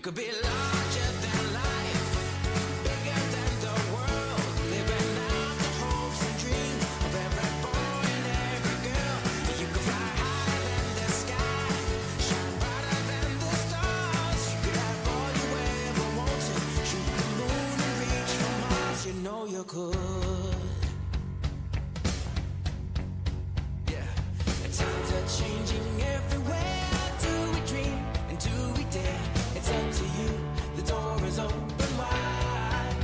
could be larger than life, bigger than the world, living out the hopes and dreams of every boy and every girl. You could fly higher than the sky, shine brighter than the stars. You could have all you ever wanted, shoot the moon and reach for Mars. You know you could. Yeah, and times are changing everywhere. Do we dream and do we dare? It's up to you, the door is open wide.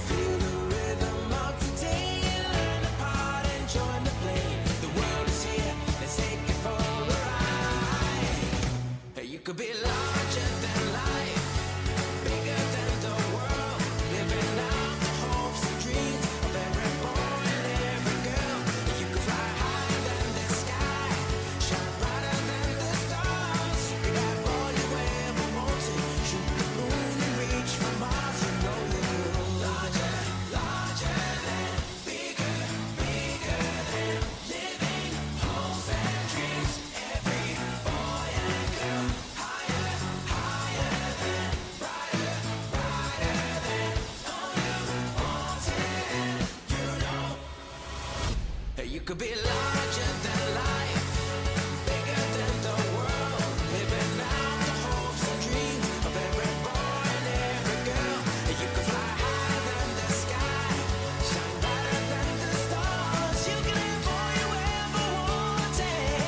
Feel the rhythm of today, learn the part and join the play. The world is here, let's take it for a ride. You could be larger than life, bigger than the world, living out the hopes and dreams of every boy and every girl. You could fly higher than the sky, shine brighter than the stars. You could have all you ever wanted, shoot the moon and reach for Mars. You know you could. Larger, larger than, bigger, bigger than, living hopes and dreams. Every boy and girl, higher, higher than, brighter, brighter than, all you wanted. You know, you could be larger than life, bigger than the world, living out the hopes and dreams of every boy and every girl. You could fly higher than the sky, shine brighter than the stars. You can have all you ever wanted.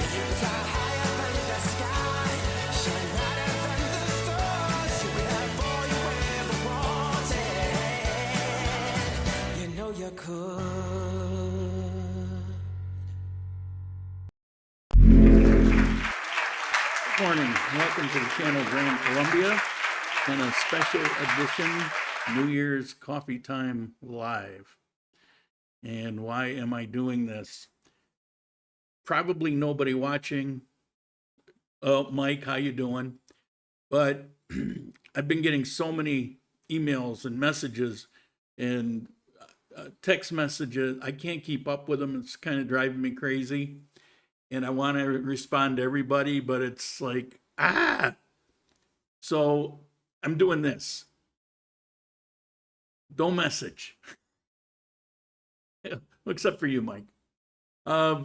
You can fly higher than the sky, shine brighter than the stars. You can have all you ever wanted. You know you could. Good morning. Welcome to the channel Ecuador and Colombia and a special edition New Year's Coffee Time Live. And why am I doing this? Probably nobody watching. Oh, Mike, how you doing? But I've been getting so many emails and messages and text messages. I can't keep up with them. It's kind of driving me crazy. And I want to respond to everybody, but it's like, So I'm doing this. Don't message. Except for you, Mike. At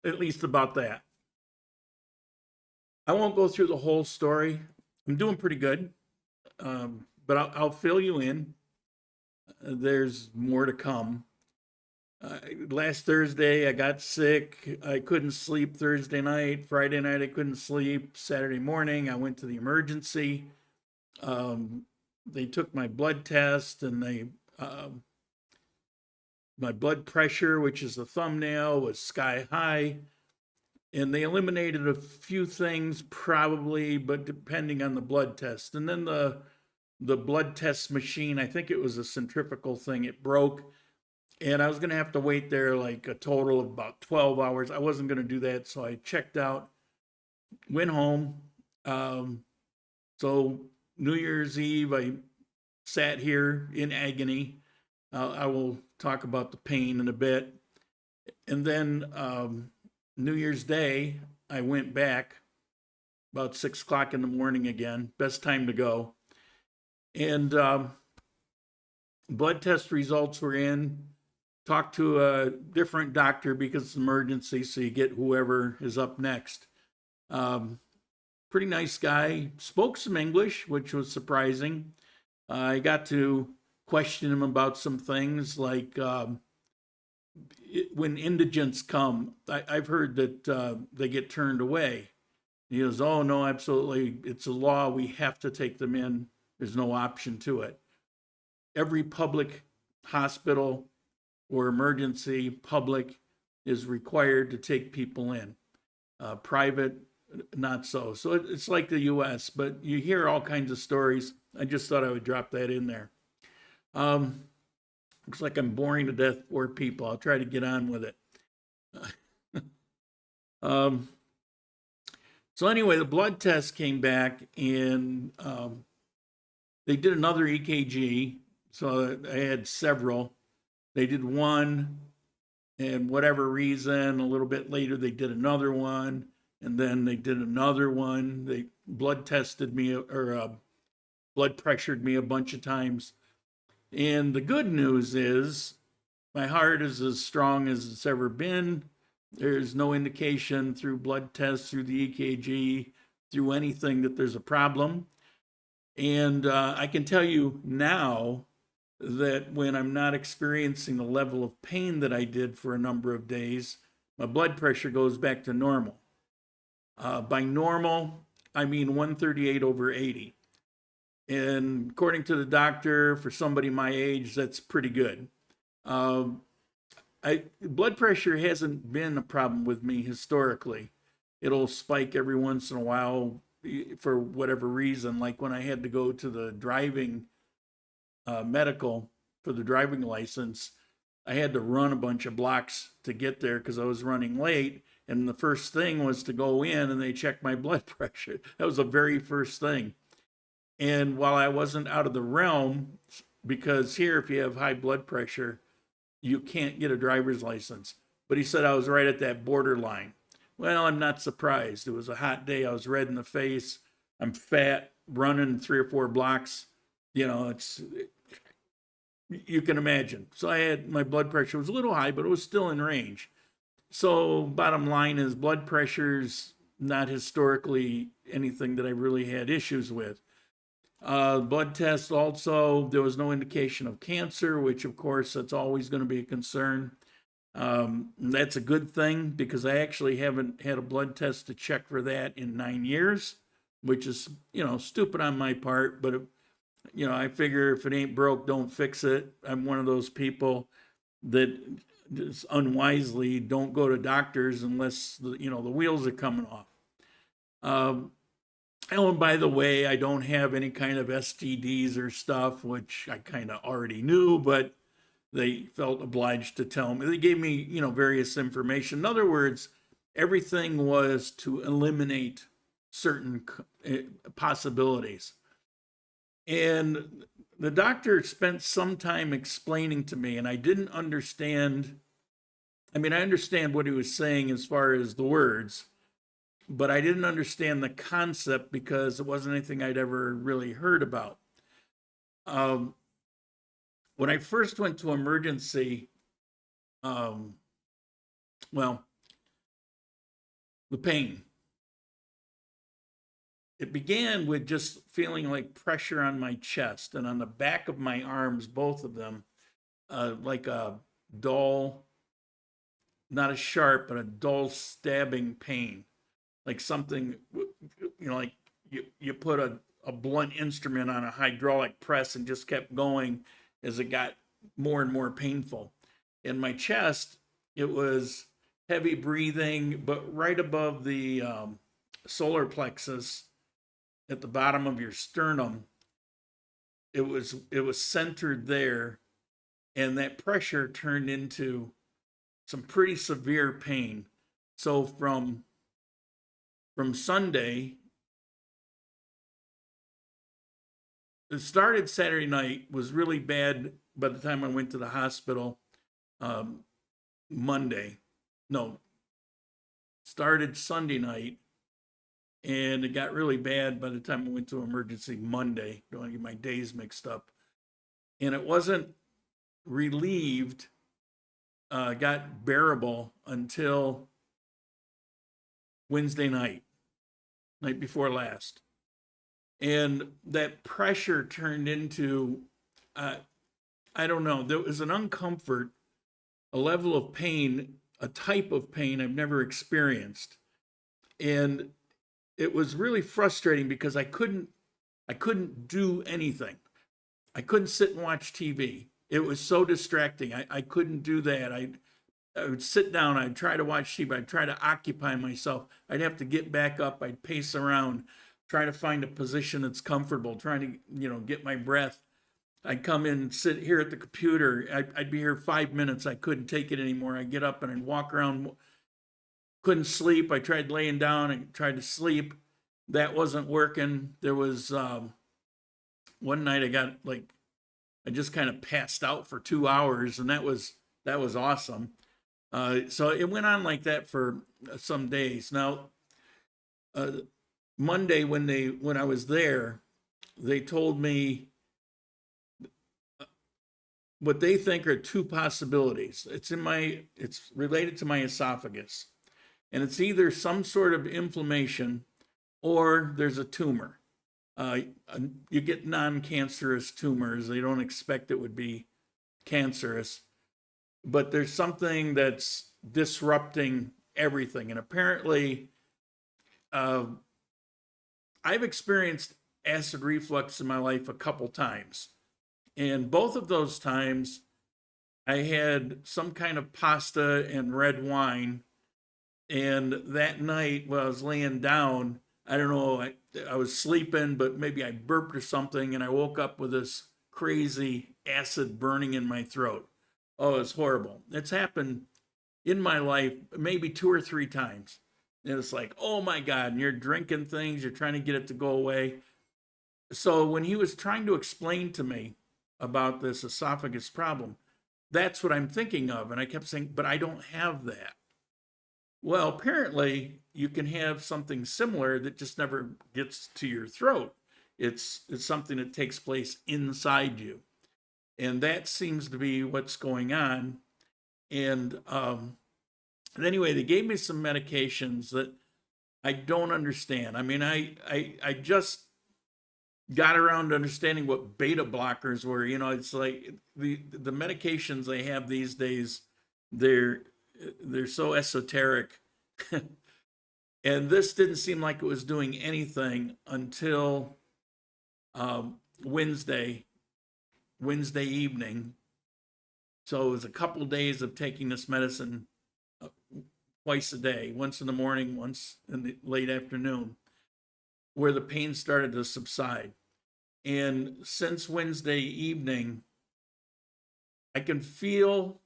least about that. I won't go through the whole story. I'm doing pretty good. But I'll fill you in. There's more to come. Last Thursday, I got sick. I couldn't sleep Thursday night. Friday night, I couldn't sleep. Saturday morning, I went to the emergency. They took my blood test and my blood pressure, which is the thumbnail, was sky high. And they eliminated a few things probably, but depending on the blood test. And then the blood test machine, I think it was a centrifugal thing, it broke. And I was going to have to wait there like a total of about 12 hours. I wasn't going to do that, so I checked out, went home. So New Year's Eve, I sat here in agony. I will talk about the pain in a bit. And then New Year's Day, I went back about 6 o'clock in the morning again. Best time to go. And blood test results were in. Talked to a different doctor because it's an emergency, so you get whoever is up next. Pretty nice guy. Spoke some English, which was surprising. I got to question him about some things like when indigents come, I've heard that they get turned away. He goes, oh, no, absolutely. It's a law. We have to take them in. There's no option to it. Every public hospital or emergency public is required to take people in. Private, not so. So it's like the U.S., but you hear all kinds of stories. I just thought I would drop that in there. Looks like I'm boring to death, poor people. I'll try to get on with it. So anyway, the blood test came back and They did another EKG, so I had several. They did one, and whatever reason, a little bit later, they did another one, and then they did another one. They blood tested me, or blood pressured me a bunch of times. And the good news is my heart is as strong as it's ever been. There's no indication through blood tests, through the EKG, through anything that there's a problem. And I can tell you now that when I'm not experiencing the level of pain that I did for a number of days, my blood pressure goes back to normal. By normal, I mean 138/80. And according to the doctor, for somebody my age, that's pretty good. Blood pressure hasn't been a problem with me historically. It'll spike every once in a while for whatever reason, like when I had to go to the driving medical for the driving license. I had to run a bunch of blocks to get there because I was running late. And the first thing was to go in and they checked my blood pressure. That was the very first thing. And while I wasn't out of the realm, because here, if you have high blood pressure, you can't get a driver's license. But he said I was right at that borderline. Well, I'm not surprised. It was a hot day. I was red in the face. I'm fat, running 3 or 4 blocks. You know, you can imagine. So my blood pressure was a little high, but it was still in range. So bottom line is blood pressure's not historically anything that I really had issues with. Blood test also, there was no indication of cancer, which of course that's always going to be a concern. That's a good thing because I actually haven't had a blood test to check for that in 9 years, which is, stupid on my part, but I figure if it ain't broke, don't fix it. I'm one of those people that just unwisely don't go to doctors unless the wheels are coming off. And by the way, I don't have any kind of STDs or stuff, which I kind of already knew, but they felt obliged to tell me. They gave me, various information. In other words, everything was to eliminate certain possibilities. And the doctor spent some time explaining to me, and I didn't understand. I mean, I understand what he was saying as far as the words, but I didn't understand the concept because it wasn't anything I'd ever really heard about. When I first went to emergency, the pain. It began with just feeling like pressure on my chest and on the back of my arms, both of them, like a dull, not as sharp, but a dull stabbing pain. Like something, like you put a blunt instrument on a hydraulic press and just kept going as it got more and more painful. In my chest, it was heavy breathing, but right above the solar plexus at the bottom of your sternum, it was centered there, and that pressure turned into some pretty severe pain. So from Sunday, it started Saturday night, was really bad by the time I went to the hospital. Started Sunday night, and it got really bad by the time I went to emergency Monday. Don't want to get my days mixed up. And it wasn't relieved, got bearable until Wednesday night before last. And that pressure turned into, I don't know, there was an uncomfort, a level of pain, a type of pain I've never experienced. And it was really frustrating because I couldn't do anything. I couldn't sit and watch TV. It was so distracting. I couldn't do that. I would sit down, I'd try to watch TV, I'd try to occupy myself. I'd have to get back up, I'd pace around, try to find a position that's comfortable, trying to, get my breath. I'd come in, sit here at the computer. I'd be here 5 minutes. I couldn't take it anymore. I'd get up and I'd walk around. Couldn't sleep. I tried laying down and tried to sleep. That wasn't working. There was one night I just kind of passed out for 2 hours, and that was awesome. So it went on like that for some days. Now, Monday when I was there, they told me what they think are two possibilities. It's related to my esophagus, and it's either some sort of inflammation or there's a tumor. You get non-cancerous tumors. They don't expect it would be cancerous, but there's something that's disrupting everything. And apparently, I've experienced acid reflux in my life a couple times. And both of those times, I had some kind of pasta and red wine. And that night, while I was laying down, I don't know, I was sleeping, but maybe I burped or something, and I woke up with this crazy acid burning in my throat. Oh, it's horrible. It's happened in my life maybe 2 or 3 times. And it's like, oh my God, and you're drinking things, you're trying to get it to go away. So when he was trying to explain to me about this esophagus problem, that's what I'm thinking of. And I kept saying, but I don't have that. Well, apparently you can have something similar that just never gets to your throat. It's something that takes place inside you. And that seems to be what's going on. And anyway, they gave me some medications that I don't understand. I mean, I just got around to understanding what beta blockers were. You know, it's like the medications they have these days, they're so esoteric. And this didn't seem like it was doing anything until Wednesday evening. So it was a couple days of taking this medicine twice a day, once in the morning, once in the late afternoon, where the pain started to subside. And since Wednesday evening, I can feel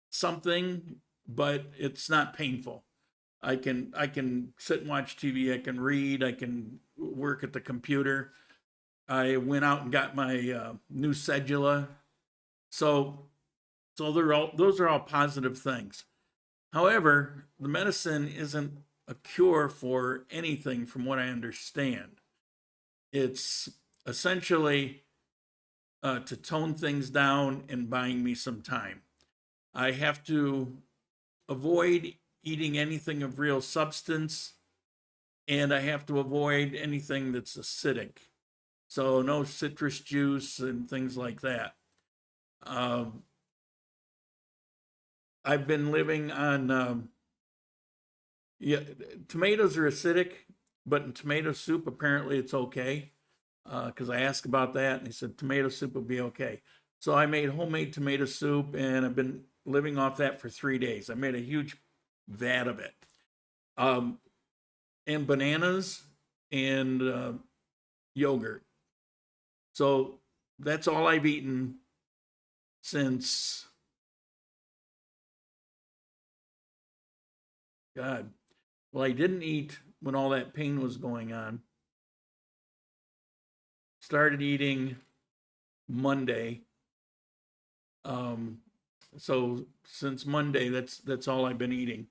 something, but it's not painful. I can sit and watch TV, I can read, I can work at the computer. I went out and got my new sedula. So those are all positive things. However, the medicine isn't a cure for anything from what I understand. It's essentially to tone things down and buying me some time. I have to avoid eating anything of real substance, and I have to avoid anything that's acidic. So no citrus juice and things like that. I've been living on, tomatoes are acidic, but in tomato soup, apparently it's okay. Because I asked about that, and he said tomato soup would be okay. So I made homemade tomato soup, and I've been living off that for 3 days. I made a huge vat of it. And bananas and yogurt. So that's all I've eaten since, God. Well, I didn't eat when all that pain was going on. Started eating Monday. So since Monday, that's all I've been eating.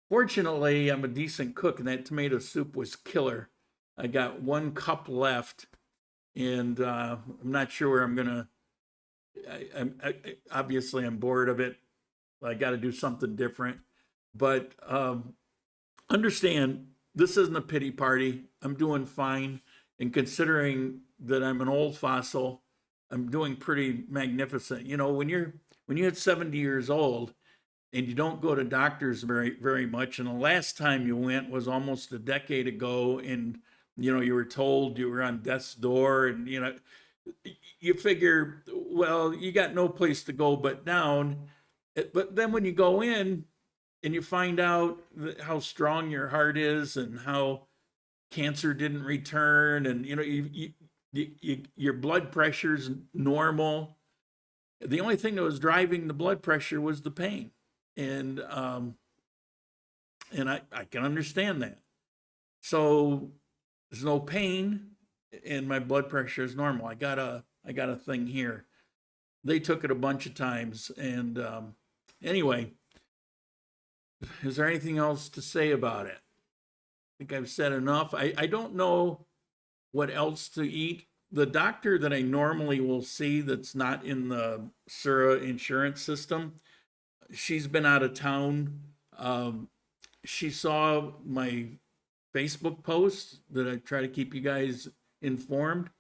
Fortunately, I'm a decent cook, and that tomato soup was killer. I got 1 cup left, and I'm not sure where I'm gonna. Obviously I'm bored of it. I got to do something different. But understand, this isn't a pity party. I'm doing fine, and considering that I'm an old fossil, I'm doing pretty magnificent. You know, when you hit 70 years old and you don't go to doctors very, very much, and the last time you went was almost a decade ago, and you know, you were told you were on death's door, and you know, you figure, well, you got no place to go but down. But then when you go in and you find out how strong your heart is and how cancer didn't return, and you know, your blood pressure's normal. The only thing that was driving the blood pressure was the pain, and I can understand that. So there's no pain, and my blood pressure is normal. I got a thing here. They took it a bunch of times, and anyway, is there anything else to say about it? I think I've said enough. I don't know what else to eat. The doctor that I normally will see that's not in the Sura insurance system, she's been out of town. She saw my Facebook post that I try to keep you guys informed.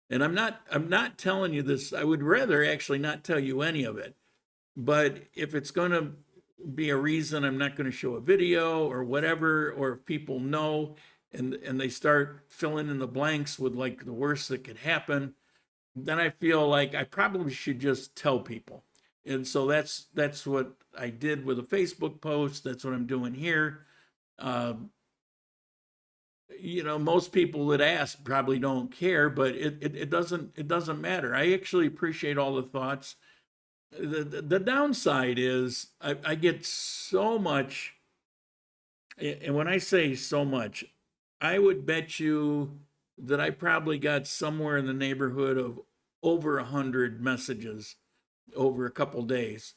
And I'm not telling you this. I would rather actually not tell you any of it. But if it's going to be a reason I'm not going to show a video or whatever, or if people know and they start filling in the blanks with like the worst that could happen, then I feel like I probably should just tell people. And so that's what I did with a Facebook post. That's what I'm doing here. You know, most people that ask probably don't care, but it doesn't matter. I actually appreciate all the thoughts. The downside is I get so much, and when I say so much, I would bet you that I probably got somewhere in the neighborhood of over 100 messages over a couple days.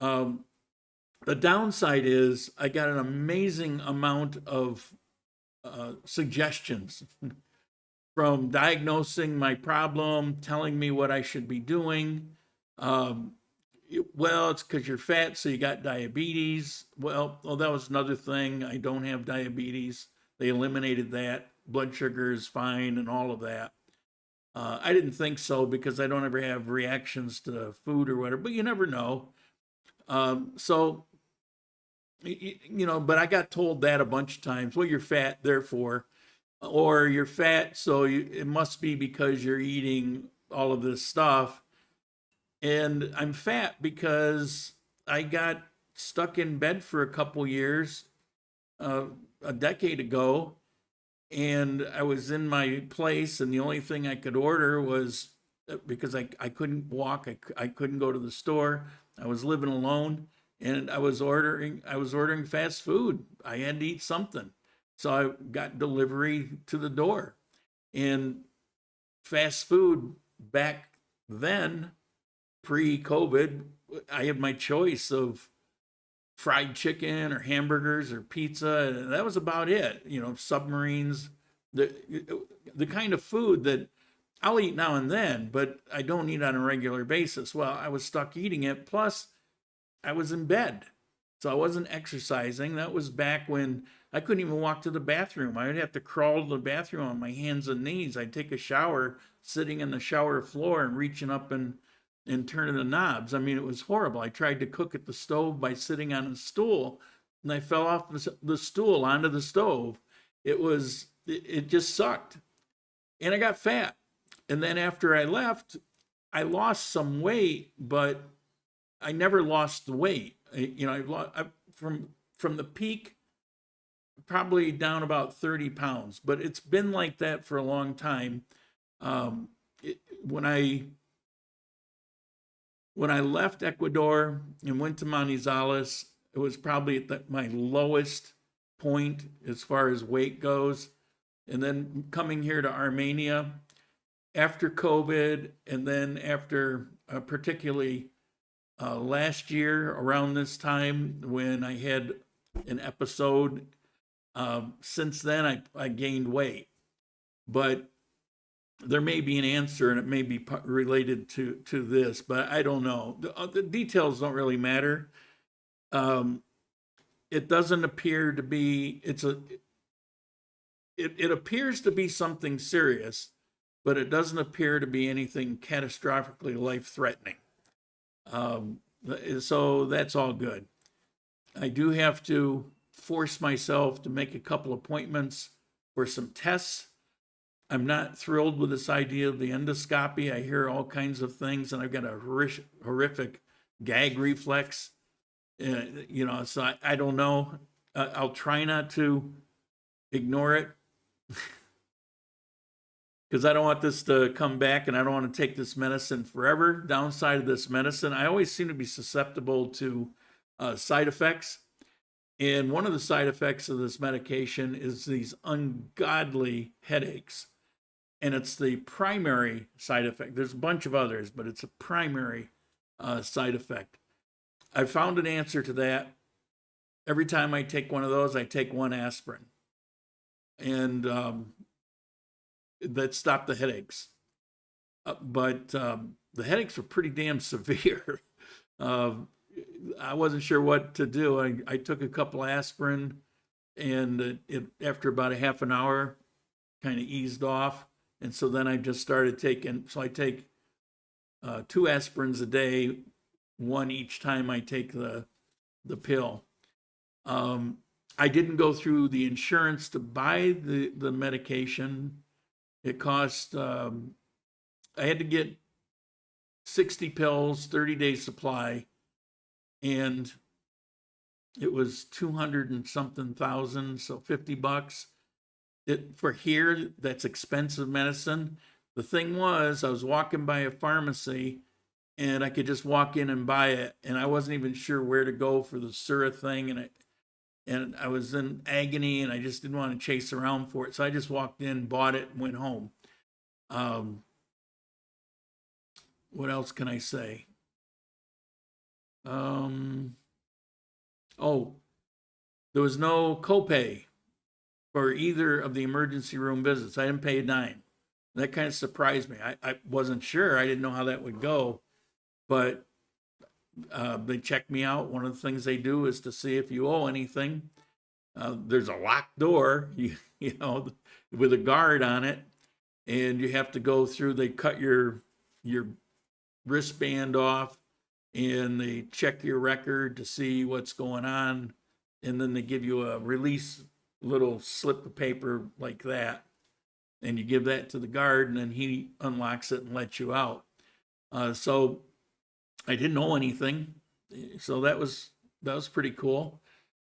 The downside is I got an amazing amount of suggestions from diagnosing my problem, telling me what I should be doing. Well, it's because you're fat, so you got diabetes. Well, that was another thing. I don't have diabetes. They eliminated that. Blood sugar is fine and all of that. I didn't think so because I don't ever have reactions to food or whatever, but you never know. So, you know, but I got told that a bunch of times. Well, you're fat, therefore, or you're fat, so it must be because you're eating all of this stuff. And I'm fat because I got stuck in bed for a couple years, a decade ago, and I was in my place, and the only thing I could order was because I couldn't walk, I couldn't go to the store. I was living alone, and I was ordering fast food. I had to eat something, so I got delivery to the door. And fast food back then, pre-COVID, I had my choice of fried chicken or hamburgers or pizza, and that was about it. You know, submarines, the kind of food that I'll eat now and then, but I don't eat on a regular basis. Well, I was stuck eating it. Plus, I was in bed, so I wasn't exercising. That was back when I couldn't even walk to the bathroom. I would have to crawl to the bathroom on my hands and knees. I'd take a shower sitting in the shower floor and reaching up and turning the knobs. I mean, it was horrible. I tried to cook at the stove by sitting on a stool, and I fell off the stool onto the stove. It just sucked. And I got fat. And then after I left, I lost some weight, but I never lost the weight. From the peak, probably down about 30 pounds, but it's been like that for a long time. When I left Ecuador and went to Manizales, it was probably at my lowest point as far as weight goes. And then coming here to Armenia after COVID, and then after particularly last year around this time when I had an episode, since then I gained weight. But there may be an answer, and it may be related to this, but I don't know. The details don't really matter. It doesn't appear to be. It appears to be something serious, but it doesn't appear to be anything catastrophically life-threatening. So that's all good. I do have to force myself to make a couple appointments for some tests. I'm not thrilled with this idea of the endoscopy. I hear all kinds of things, and I've got a horrific gag reflex. So I don't know. I'll try not to ignore it because I don't want this to come back, and I don't want to take this medicine forever. Downside of this medicine, I always seem to be susceptible to side effects. And one of the side effects of this medication is these ungodly headaches. and it's the primary side effect. There's a bunch of others, but it's a primary side effect. I found an answer to that. Every time I take one of those, I take one aspirin, and that stopped the headaches. But the headaches were pretty damn severe. I wasn't sure what to do. I took a couple aspirin, and after about a half an hour, kind of eased off. And so then I just started taking, so I take 2 aspirins a day, one each time I take the pill. I didn't go through the insurance to buy the medication. It cost, I had to get 60 pills, 30-day supply, and it was 200 and something thousand, so $50. For here, that's expensive medicine. The thing was, I was walking by a pharmacy and I could just walk in and buy it, and I wasn't even sure where to go for the Sura thing, and I was in agony, and I just didn't want to chase around for it. So I just walked in, bought it, and went home. What else can I say? Oh, there was no copay for either of the emergency room visits. I didn't pay a dime. That kind of surprised me. I wasn't sure. I didn't know how that would go, but they checked me out. One of the things they do is to see if you owe anything. There's a locked door, you know, with a guard on it, and you have to go through. They cut your wristband off, and they check your record to see what's going on, and then they give you a release little slip of paper like that, and you give that to the guard, and then he unlocks it and lets you out. So I didn't owe anything, so that was pretty cool.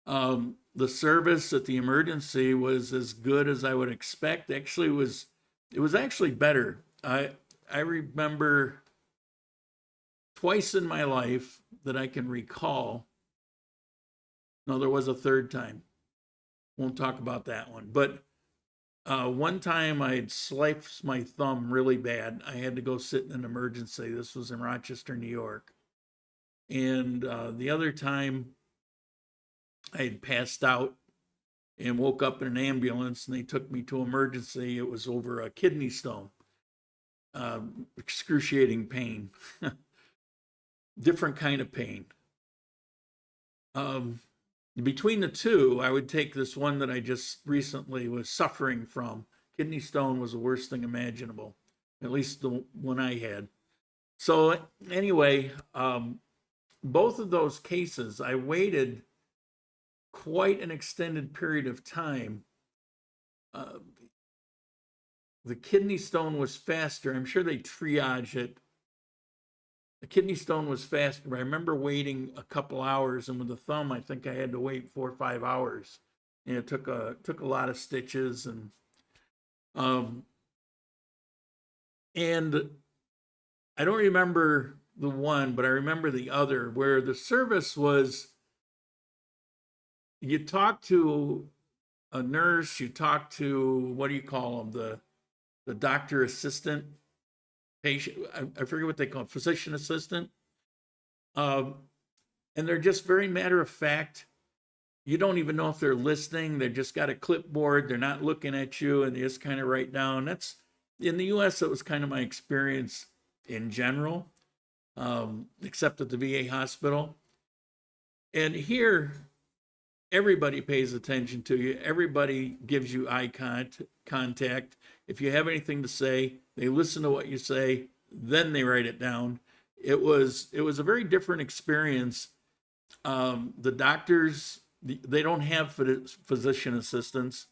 The service at the emergency was as good as I would expect. Actually, it was actually better. I remember twice in my life that I can recall. No, there was a third time. Won't talk about that one. But one time I'd sliced my thumb really bad. I had to go sit in an emergency. This was in Rochester, New York. And the other time I had passed out and woke up in an ambulance, and they took me to emergency. It was over a kidney stone. Excruciating pain. Different kind of pain. Between the two, I would take this one that I just recently was suffering from. Kidney stone was the worst thing imaginable, at least the one I had. So anyway, both of those cases, I waited quite an extended period of time. The kidney stone was faster. I'm sure they triage it. The kidney stone was faster. I remember waiting a couple hours, and with the thumb, I think I had to wait 4 or 5 hours. And it took a lot of stitches, and I don't remember the one, but I remember the other, where the service was, you talk to a nurse, you talk to, what do you call them, the doctor assistant, patient, I forget what they call it, physician assistant. And they're just very matter of fact. You don't even know if they're listening. They just got a clipboard. They're not looking at you, and they just kind of write down. That's, in the US, that was kind of my experience in general, except at the VA hospital. And here, everybody pays attention to you. Everybody gives you eye contact. If you have anything to say, they listen to what you say, then they write it down. It was a very different experience. The doctors, they don't have physician assistants.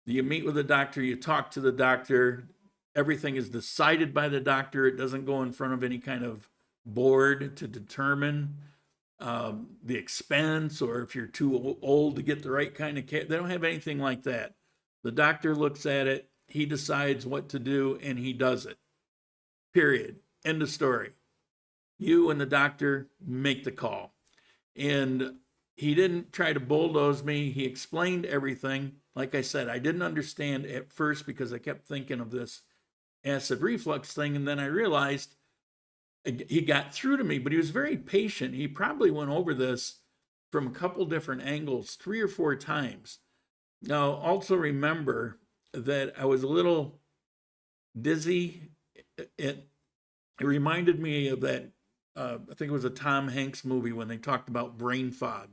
You meet with the doctor, you talk to the doctor. Everything is decided by the doctor. It doesn't go in front of any kind of board to determine the expense, or if you're too old to get the right kind of care. They don't have anything like that. The doctor looks at it, he decides what to do, and he does it. Period. End of story. You and the doctor make the call. And he didn't try to bulldoze me. He explained everything. Like I said, I didn't understand at first because I kept thinking of this acid reflux thing. And then I realized he got through to me, but he was very patient. He probably went over this from a couple different angles, 3 or 4 times. Now, also remember that I was a little dizzy. It reminded me of that, I think it was a Tom Hanks movie when they talked about brain fog.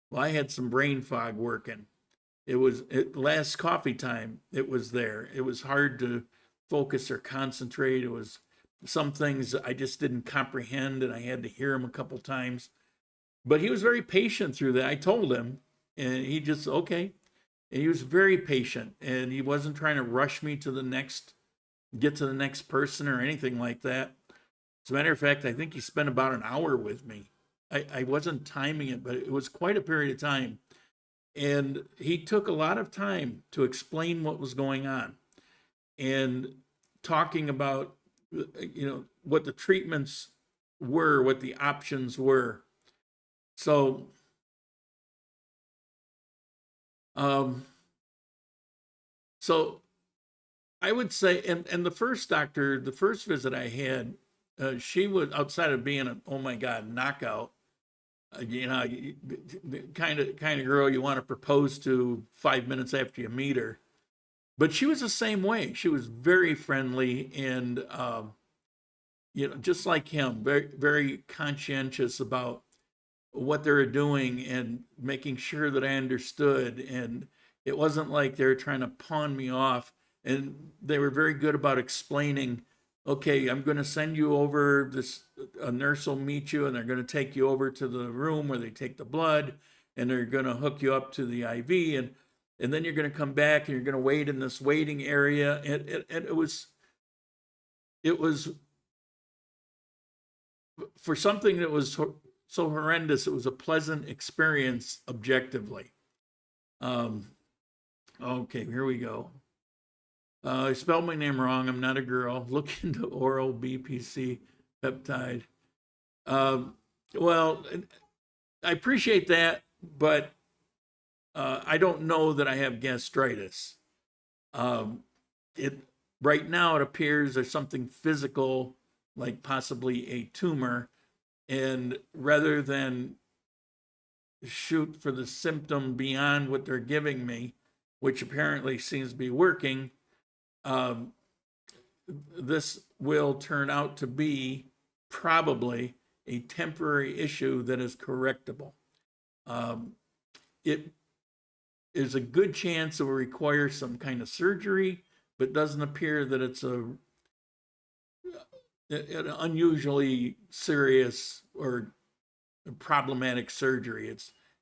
Well, I had some brain fog working. Last coffee time, it was there. It was hard to focus or concentrate. It was some things I just didn't comprehend, and I had to hear him a couple times. But he was very patient through that. I told him, and he just, okay. And he was very patient, and he wasn't trying to rush me to get to the next person or anything like that. As a matter of fact, I think he spent about an hour with me. I wasn't timing it, but it was quite a period of time. And he took a lot of time to explain what was going on and talking about, what the treatments were, what the options were. So, so I would say, and the first doctor, the first visit I had, she was, outside of being a, oh my God, knockout, the kind of girl you want to propose to 5 minutes after you meet her. But she was the same way. She was very friendly and, just like him, very, very conscientious about what they were doing and making sure that I understood. And it wasn't like they were trying to pawn me off. And they were very good about explaining, okay, I'm going to send you over a nurse will meet you and they're going to take you over to the room where they take the blood and they're going to hook you up to the IV. And then you're going to come back and you're going to wait in this waiting area. And it was for something that was so horrendous, it was a pleasant experience objectively. Okay, here we go. I spelled my name wrong. I'm not a girl. Look into oral BPC peptide. Well, I appreciate that, but I don't know that I have gastritis. Right now it appears there's something physical, like possibly a tumor, and rather than shoot for the symptom beyond what they're giving me, which apparently seems to be working, this will turn out to be probably a temporary issue that is correctable. It is a good chance it will require some kind of surgery, but doesn't appear that it's an unusually serious or problematic surgery.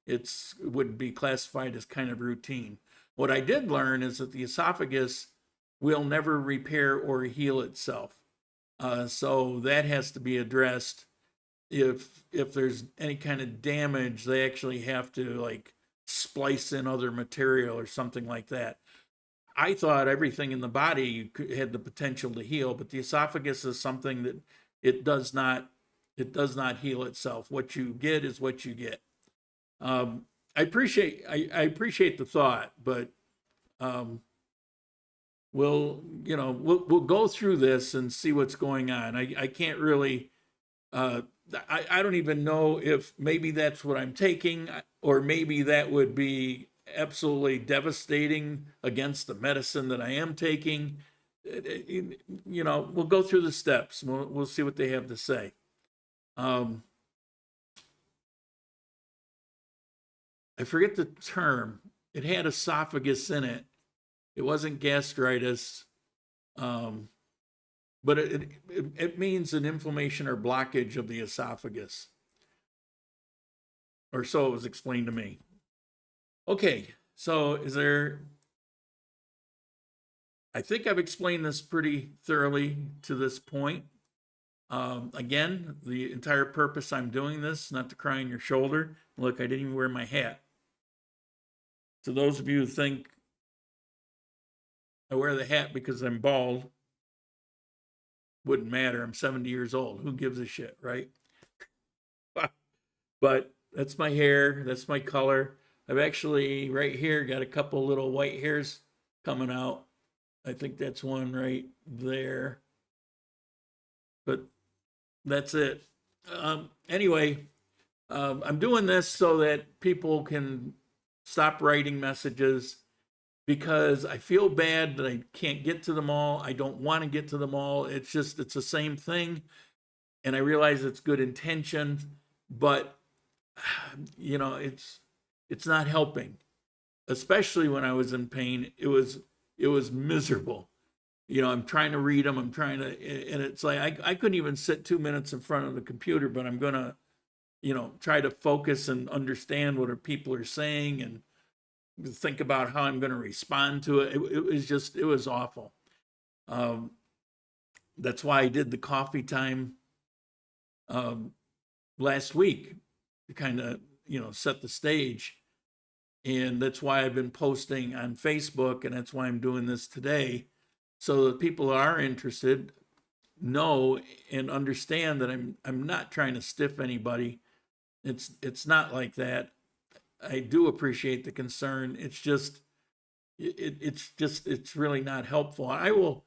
It would be classified as kind of routine. What I did learn is that the esophagus will never repair or heal itself. So that has to be addressed. If there's any kind of damage, they actually have to like splice in other material or something like that. I thought everything in the body had the potential to heal, but the esophagus is something that it does not heal itself. What you get is what you get. I appreciate the thought, but we'll go through this and see what's going on. I can't really, I don't even know if maybe that's what I'm taking, or maybe that would be absolutely devastating against the medicine that I am taking. We'll go through the steps. We'll see what they have to say. I forget the term. It had esophagus in it. It wasn't gastritis, but it means an inflammation or blockage of the esophagus, or so it was explained to me. Okay, so I think I've explained this pretty thoroughly to this point. Again, the entire purpose I'm doing this, not to cry on your shoulder. Look, I didn't even wear my hat. To those of you who think I wear the hat because I'm bald, wouldn't matter. I'm 70 years old. Who gives a shit, right? But that's my hair. That's my color. I've actually, right here, got a couple little white hairs coming out. I think that's one right there. But that's it. Anyway, I'm doing this so that people can stop writing messages, because I feel bad that I can't get to them all. I don't want to get to them all. It's just, it's the same thing. And I realize it's good intention, but you know, it's not helping. Especially when I was in pain, it was miserable. You know, I'm trying to read them. I'm trying to, and it's like I couldn't even sit 2 minutes in front of the computer, but I'm gonna, you know, try to focus and understand what people are saying and think about how I'm going to respond to it. It was just, it was awful. That's why I did the coffee time last week to kind of, you know, set the stage. And that's why I've been posting on Facebook, and that's why I'm doing this today, so that people who are interested know and understand that I'm not trying to stiff anybody. It's not like that. I do appreciate the concern. It's just, it's really not helpful. I will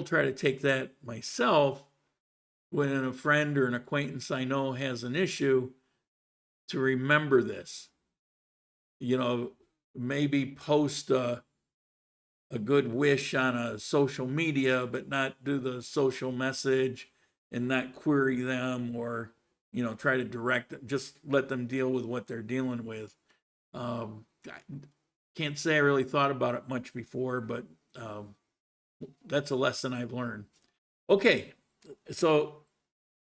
try to take that myself when a friend or an acquaintance I know has an issue, to remember this. You know, maybe post a good wish on a social media, but not do the social message and not query them, or, you know, try to direct them, just let them deal with what they're dealing with. I can't say I really thought about it much before, but that's a lesson I've learned. Okay, so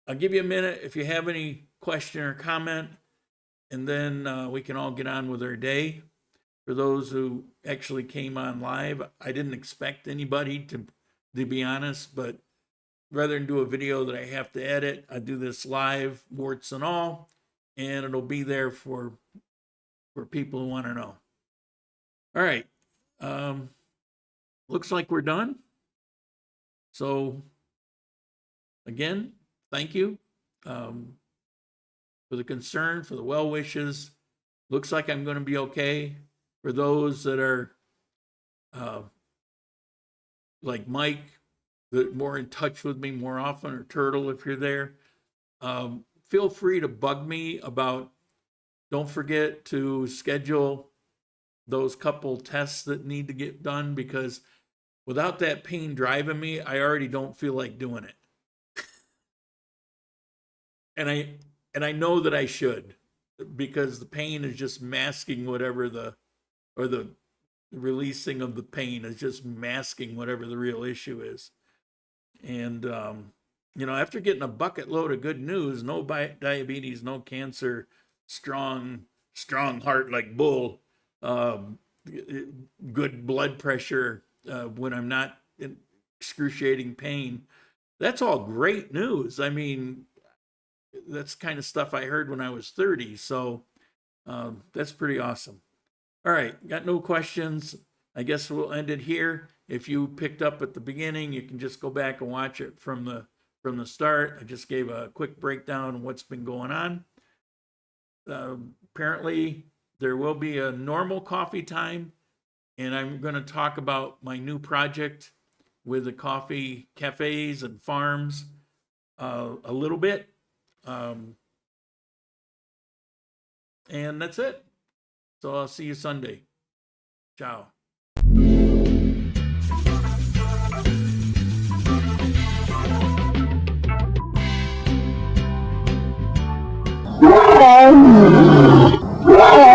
I'll give you a minute if you have any question or comment, and then we can all get on with our day. For those who actually came on live, I didn't expect anybody to be honest, but rather than do a video that I have to edit, I do this live, warts and all, and it'll be there for people who want to know. All right. Looks like we're done. So again, thank you for the concern, for the well wishes. Looks like I'm going to be okay. For those that are like Mike, that more in touch with me more often, or Turtle, if you're there, feel free to bug me about, don't forget to schedule those couple tests that need to get done, because without that pain driving me, I already don't feel like doing it. And I know that I should, because the pain is just masking whatever the releasing of the pain is just masking whatever the real issue is. And you know, after getting a bucket load of good news, no diabetes, no cancer, strong heart like bull, good blood pressure when I'm not in excruciating pain, that's all great news. I mean, that's kind of stuff I heard when I was 30. So that's pretty awesome. All right, got no questions. I guess we'll end it here. If you picked up at the beginning, you can just go back and watch it from the start. I just gave a quick breakdown of what's been going on. Apparently, there will be a normal coffee time, and I'm going to talk about my new project with the coffee cafes and farms a little bit. And that's it. So I'll see you Sunday. Ciao.